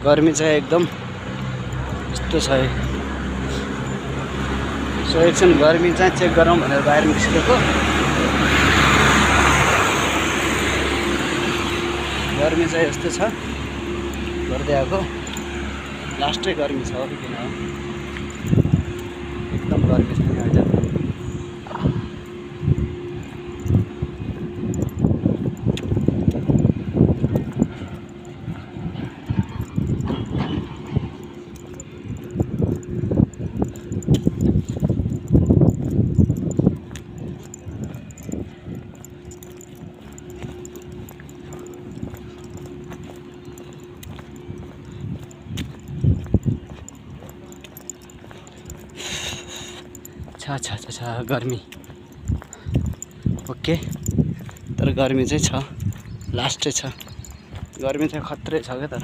गर्मी चाहिँ एकदम यस्तो छ है। सो एकछिन गर्मी चाहिँ चेक गरौँ भनेर बाहिर निस्केको। गर्मी चाहिँ यस्तो छ, गर्दै आएको लास्टै गर्मी छ हो कि किन हो, एकदम गर्मी छ नि अहिले। छ गर्मी ओके, तर गर्मी चाहिँ छ, लास्टै छ। गर्मी चाहिँ खत्रै छ क्या, तर